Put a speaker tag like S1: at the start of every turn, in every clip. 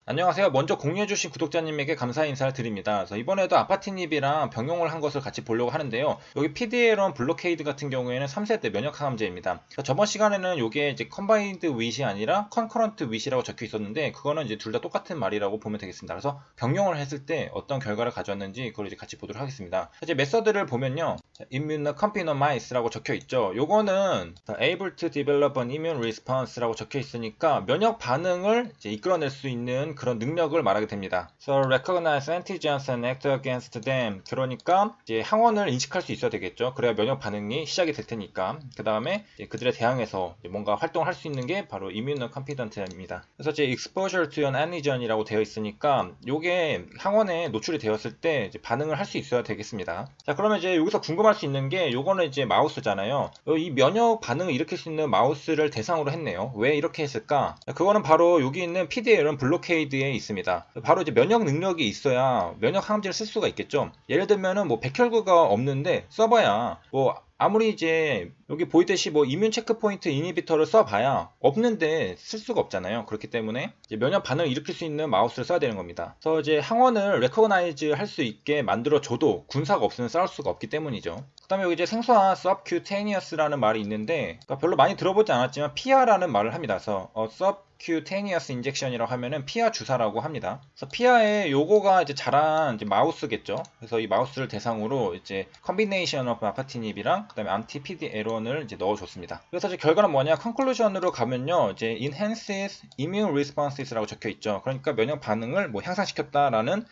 S1: 안녕하세요. 먼저 공유해주신 구독자님에게 감사 인사를 드립니다. 그래서 이번에도 아파트닙이랑 병용을 한 것을 같이 보려고 하는데요. 여기 PDA-론 블로케이드 같은 경우에는 3세대 면역 항암제입니다. 저번 시간에는 이게 이제 컨바인드 윗이 아니라 컨커런트 윗이라고 적혀 있었는데 그거는 이제 둘 다 똑같은 말이라고 보면 되겠습니다. 그래서 병용을 했을 때 어떤 결과를 가져왔는지 그걸 이제 같이 보도록 하겠습니다. 이제 메서드를 보면요. immunocompromise라고 적혀 있죠. 요거는 able to develop an immune response라고 적혀 있으니까 면역 반응을 이제 이끌어낼 수 있는 그런 능력을 말하게 됩니다. So recognize antigens and act against them. 그러니까 이제 항원을 인식할 수 있어야 되겠죠. 그래야 면역 반응이 시작이 될 테니까. 그 다음에 그들에 대항해서 뭔가 활동을 할 수 있는 게 바로 immunocompetent입니다. 그래서 이제 exposure to an antigen이라고 되어 있으니까 요게 항원에 노출이 되었을 때 이제 반응을 할 수 있어야 되겠습니다. 자, 그러면 이제 여기서 궁금할 수 있는 게 요거는 이제 마우스잖아요. 이 면역 반응을 일으킬 수 있는 마우스를 대상으로 했네요. 왜 이렇게 했을까? 그거는 바로 여기 있는 PDA-론 블로케이드에 있습니다. 바로 이제 면역 능력이 있어야 면역 항암제를 쓸 수가 있겠죠. 예를 들면은 뭐 백혈구가 없는데 써봐야 뭐 아무리 이제 여기 보이듯이 뭐 이뮨 체크포인트 이니비터를 써봐야 없는데 쓸 수가 없잖아요. 그렇기 때문에 이제 면역 반응을 일으킬 수 있는 마우스를 써야 되는 겁니다. 그래서 이제 항원을 레코그나이즈 할 수 있게 만들어줘도 군사가 없으면 싸울 수가 없기 때문이죠. 그 다음에 여기 이제 생소한 subcutaneous라는 말이 있는데 그러니까 별로 많이 들어보지 않았지만 피아라는 말을 합니다. 그래서 subcutaneous injection이라고 하면은 피하 주사라고 합니다. 그래서 피하에 요거가 이제 자란 이제 마우스겠죠. 그래서 이 마우스를 대상으로 이제 combination of apatinib이랑 그다음에 anti-PD-L1을 이제 넣어줬습니다. 그래서 이제 결과는 뭐냐? conclusion으로 가면요, 이제 enhances immune responses라고 적혀 있죠. 그러니까 면역 반응을 뭐 향상시켰다라는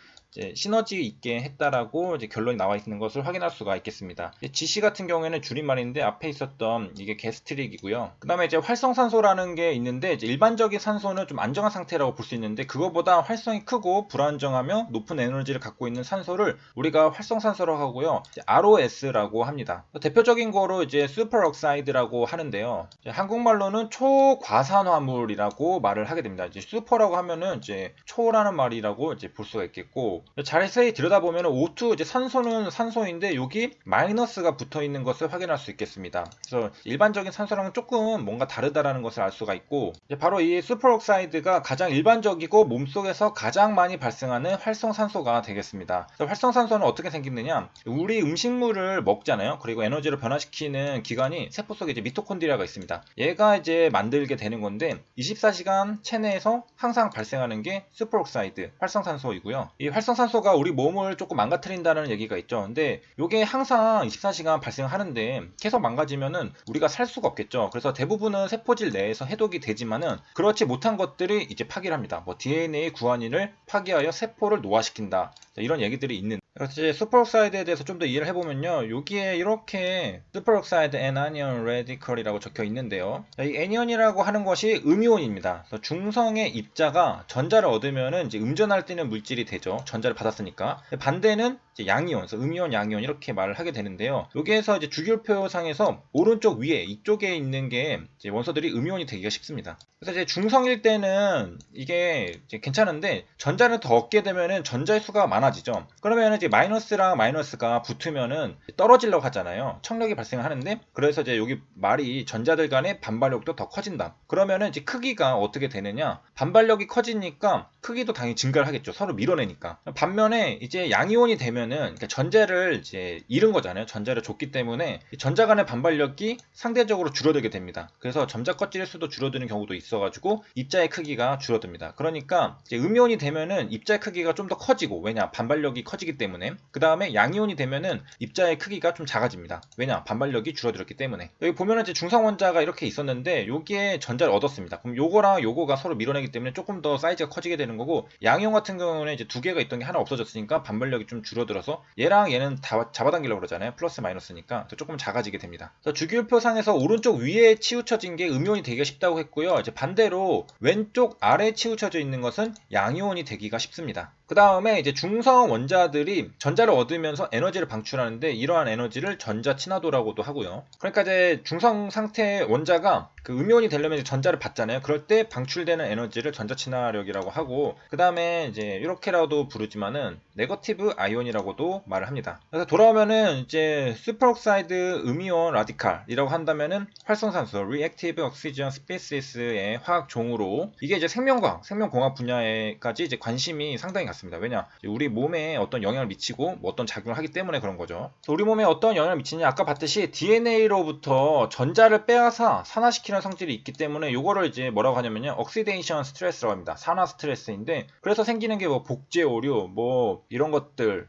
S1: 시너지 있게 했다라고 이제 결론이 나와 있는 것을 확인할 수가 있겠습니다. GC 같은 경우에는 줄임말인데 앞에 있었던 이게 게스트릭이고요. 그 다음에 이제 활성산소라는 게 있는데 이제 일반적인 산소는 좀 안정한 상태라고 볼 수 있는데 그거보다 활성이 크고 불안정하며 높은 에너지를 갖고 있는 산소를 우리가 활성산소라고 하고요. ROS라고 합니다. 대표적인 거로 이제 슈퍼옥사이드라고 하는데요. 한국말로는 초과산화물이라고 말을 하게 됩니다. 이제 슈퍼라고 하면은 이제 초라는 말이라고 이제 볼 수가 있겠고 자세히 들여다보면 O2 이제 산소는 산소인데 여기 마이너스가 붙어 있는 것을 확인할 수 있겠습니다. 그래서 일반적인 산소랑은 조금 뭔가 다르다라는 것을 알 수가 있고 바로 이 슈퍼옥사이드가 가장 일반적이고 몸속에서 가장 많이 발생하는 활성산소가 되겠습니다. 활성산소는 어떻게 생기느냐? 우리 음식물을 먹잖아요. 그리고 에너지를 변화시키는 기관이 세포 속에 이제 미토콘드리아가 있습니다. 얘가 이제 만들게 되는 건데 24시간 체내에서 항상 발생하는 게 슈퍼옥사이드 활성산소이고요. 이 활성산소가 우리 몸을 조금 망가뜨린다는 얘기가 있죠. 근데 이게 항상 24시간 발생하는데 계속 망가지면은 우리가 살 수가 없겠죠. 그래서 대부분은 세포질 내에서 해독이 되지만은 그렇지 못한 것들이 이제 파기를 합니다. 뭐 DNA 구안인을 파기하여 세포를 노화시킨다. 이런 얘기들이 있는. 그래서 이제 슈퍼옥사이드에 대해서 좀 더 이해를 해보면요. 여기에 이렇게 슈퍼옥사이드 애니언 레디컬이라고 적혀 있는데요. 이 애니언이라고 하는 것이 음이온입니다. 중성의 입자가 전자를 얻으면은 이제 음전할 때는 물질이 되죠. 전자를 받았으니까. 반대는 이제 양이온, 그래서 음이온, 양이온 이렇게 말을 하게 되는데요. 여기에서 이제 주기율표상에서 오른쪽 위에 이쪽에 있는 게 이제 원소들이 음이온이 되기가 쉽습니다. 그래서 이제 중성일 때는 이게 이제 괜찮은데 전자를 더 얻게 되면은 전자의 수가 많아지죠. 그러면은 이제 마이너스랑 마이너스가 붙으면은 떨어지려고 하잖아요. 청력이 발생하는데 그래서 이제 여기 말이 전자들 간의 반발력도 더 커진다. 그러면은 이제 크기가 어떻게 되느냐? 반발력이 커지니까 크기도 당연히 증가를 하겠죠. 서로 밀어내니까. 반면에 이제 양이온이 되면은 그러니까 전자를 이제 잃은 거잖아요. 전자를 줬기 때문에 전자 간의 반발력이 상대적으로 줄어들게 됩니다. 그래서 점자 껍질의 수도 줄어드는 경우도 있어가지고 입자의 크기가 줄어듭니다. 그러니까 이제 음이온이 되면은 입자의 크기가 좀 더 커지고 왜냐? 반발력이 커지기 때문에. 그 다음에 양이온이 되면은 입자의 크기가 좀 작아집니다. 왜냐? 반발력이 줄어들었기 때문에. 여기 보면은 이제 중성원자가 이렇게 있었는데 여기에 전자를 얻었습니다. 그럼 요거랑 요거가 서로 밀어내기 때문에 조금 더 사이즈가 커지게 되는 거고 양이온 같은 경우는 이제 두 개가 있던 게 하나 없어졌으니까 반발력이 좀 줄어들어서 얘랑 얘는 다 잡아당기려고 그러잖아요. 플러스 마이너스니까 조금 작아지게 됩니다. 주기율표상에서 오른쪽 위에 치우쳐진 게 음이온이 되기가 쉽다고 했고요. 이제 반대로 왼쪽 아래에 치우쳐져 있는 것은 양이온이 되기가 쉽습니다. 그 다음에 이제 중성 원자들이 전자를 얻으면서 에너지를 방출하는데 이러한 에너지를 전자 친화도라고도 하고요. 그러니까 이제 중성 상태 원자가 그 음이온이 되려면 이제 전자를 받잖아요. 그럴 때 방출되는 에너지를 전자 친화력이라고 하고 그 다음에 이제 이렇게라도 부르지만은 네거티브 아이온이라고도 말을 합니다. 그래서 돌아오면은 이제 슈퍼옥사이드 음이온 라디칼이라고 한다면은 활성산소 (Reactive Oxygen Species)의 화학 종으로, 이게 이제 생명과학, 생명공학 분야에까지 이제 관심이 상당히 갔습니다. 왜냐, 우리 몸에 어떤 영향을 미치고 뭐 어떤 작용을 하기 때문에 그런 거죠. 우리 몸에 어떤 영향을 미치냐, 아까 봤듯이 DNA로부터 전자를 빼앗아 산화시키는 성질이 있기 때문에 요거를 이제 뭐라고 하냐면요, 옥시데이션 스트레스라고 합니다. 산화 스트레스인데, 그래서 생기는 게 뭐 복제 오류 뭐 이런 것들,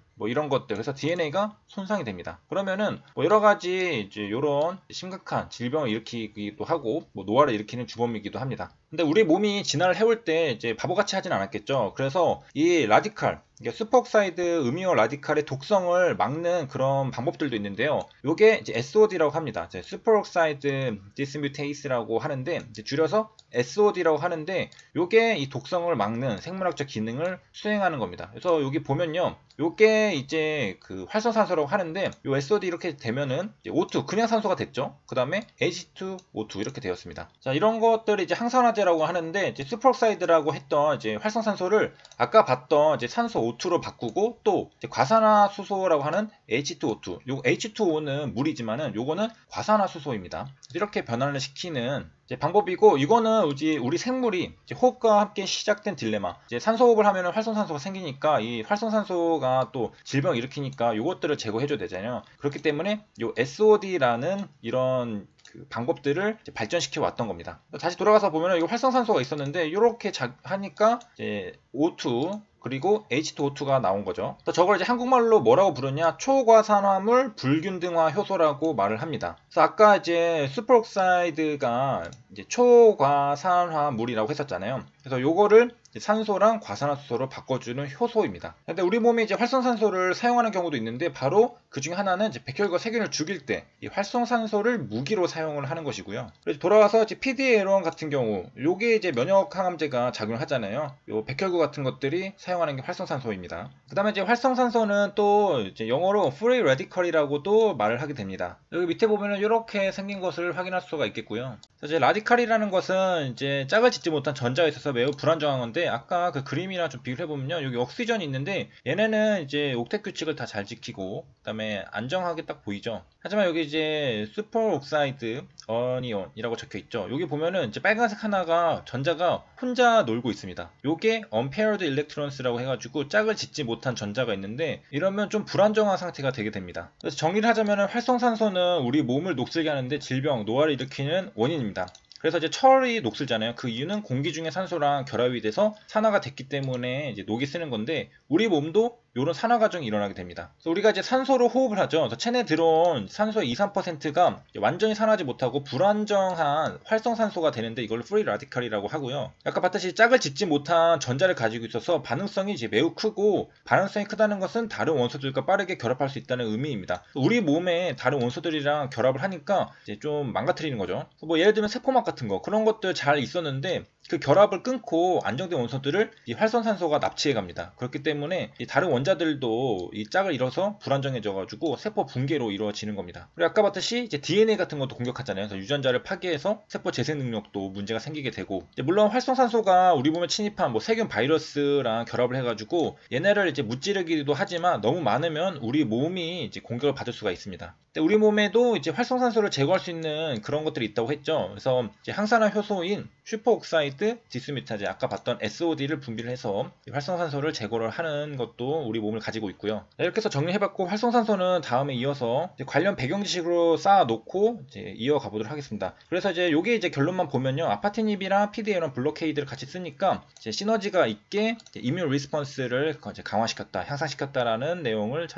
S1: 그래서 DNA가 손상이 됩니다. 그러면은 뭐 여러 가지 이제 요런 심각한 질병을 일으키기도 하고 뭐 노화를 일으키는 주범이기도 합니다. 근데 우리 몸이 진화를 해올 때 이제 바보같이 하진 않았겠죠. 그래서 이 라디칼, 슈퍼옥사이드 음이온 라디칼의 독성을 막는 그런 방법들도 있는데요. 요게 이제 SOD라고 합니다. 슈퍼옥사이드 디스뮤테이스라고 하는데, 이제 줄여서 SOD라고 하는데, 요게 이 독성을 막는 생물학적 기능을 수행하는 겁니다. 그래서 여기 보면요, 요게 이제 그 활성산소라고 하는데, 요 SOD 이렇게 되면은 이제 O2 그냥 산소가 됐죠. 그 다음에 H2O2 이렇게 되었습니다. 자, 이런 것들이 이제 항산화제라고 하는데, 이제 슈퍼옥사이드라고 했던 이제 활성산소를 아까 봤던 이제 산소 O2로 바꾸고, 또 이제 과산화수소라고 하는 H2O2, 요 H2O는 물이지만은 요거는 과산화수소입니다. 이렇게 변화를 시키는 이제 방법이고, 이거는 우리 생물이 이제 호흡과 함께 시작된 딜레마, 이제 산소호흡을 하면 활성산소가 생기니까 이 활성산소가 또 질병을 일으키니까 이것들을 제거해줘야 되잖아요. 그렇기 때문에 요 SOD라는 이런 그 방법들을 발전시켜 왔던 겁니다. 다시 돌아가서 보면, 이거 활성산소가 있었는데 이렇게 하니까 이제 O2 그리고 H2O2가 나온 거죠. 저걸 이제 한국말로 뭐라고 부르냐, 초과산화물 불균등화 효소라고 말을 합니다. 그래서 아까 이제 슈퍼옥사이드가 이제 초과산화물이라고 했었잖아요. 그래서 요거를 산소랑 과산화수소로 바꿔주는 효소입니다. 근데 우리 몸이 이제 활성산소를 사용하는 경우도 있는데, 바로 그 중에 하나는 이제 백혈과 세균을 죽일 때 이 활성산소를 무기로 사용을 하는 것이고요. 그래서 돌아와서 이제 PDA1 같은 경우, 요게 이제 면역 항암제가 작용을 하잖아요. 요 백혈구 같은 것들이 사용하는 게 활성산소입니다. 그 다음에 이제 활성산소는 또 이제 영어로 free radical이라고도 말을 하게 됩니다. 여기 밑에 보면은 이렇게 생긴 것을 확인할 수가 있겠고요. 이제 라디칼이라는 것은 이제 짝을 짓지 못한 전자에 있어서 매우 불안정한 건데, 아까 그 그림이랑 좀 비교를 해보면요, 여기 옥시전이 있는데 얘네는 이제 옥텟 규칙을 다 잘 지키고 그 다음에 안정하게 딱 보이죠. 하지만 여기 이제 슈퍼옥사이드 어니온이라고 적혀 있죠. 여기 보면은 이제 빨간색 하나가 전자가 혼자 놀고 있습니다. 요게 unpaired electrons라고 해가지고 짝을 짓지 못한 전자가 있는데, 이러면 좀 불안정한 상태가 되게 됩니다. 그래서 정리를 하자면, 활성산소는 우리 몸을 녹슬게 하는데 질병, 노화를 일으키는 원인입니다. 그래서 이제 철이 녹슬잖아요. 그 이유는 공기 중에 산소랑 결합이 돼서 산화가 됐기 때문에 이제 녹이 쓰는 건데, 우리 몸도 이런 산화 과정이 일어나게 됩니다. 그래서 우리가 이제 산소로 호흡을 하죠. 그래서 체내에 들어온 산소의 2~3%가 완전히 산화하지 못하고 불안정한 활성산소가 되는데, 이걸 프리 라디칼이라고 하고요. 아까 봤듯이 짝을 짓지 못한 전자를 가지고 있어서 반응성이 이제 매우 크고, 반응성이 크다는 것은 다른 원소들과 빠르게 결합할 수 있다는 의미입니다. 우리 몸에 다른 원소들이랑 결합을 하니까 이제 좀 망가뜨리는 거죠. 뭐 예를 들면 세포막 같은 거, 그런 것들 잘 있었는데 그 결합을 끊고 안정된 원소들을 이 활성산소가 납치해 갑니다. 그렇기 때문에 이 다른 원자들도 이 짝을 잃어서 불안정해져 가지고 세포 붕괴로 이루어지는 겁니다. 그리고 아까 봤듯이 이제 DNA 같은 것도 공격하잖아요. 그래서 유전자를 파괴해서 세포 재생 능력도 문제가 생기게 되고, 물론 활성산소가 우리 몸에 침입한 뭐 세균, 바이러스랑 결합을 해가지고 얘네를 이제 무찌르기도 하지만, 너무 많으면 우리 몸이 이제 공격을 받을 수가 있습니다. 근데 우리 몸에도 이제 활성산소를 제거할 수 있는 그런 것들이 있다고 했죠. 그래서 이제 항산화 효소인 슈퍼옥사이드 디스뮤타제, 아까 봤던 SOD를 분비를 해서 활성산소를 제거를 하는 것도 우리 몸을 가지고 있고요. 이렇게 해서 정리해봤고, 활성산소는 다음에 이어서 이제 관련 배경 지식으로 쌓아놓고 이제 이어가 보도록 하겠습니다. 그래서 이제 요게 이제 결론만 보면요, 아파티닙이랑 PDA1 블로케이드를 같이 쓰니까 이제 시너지가 있게 이제 이뮨 리스폰스를 강화시켰다, 향상시켰다라는 내용을 찾아봤습니다.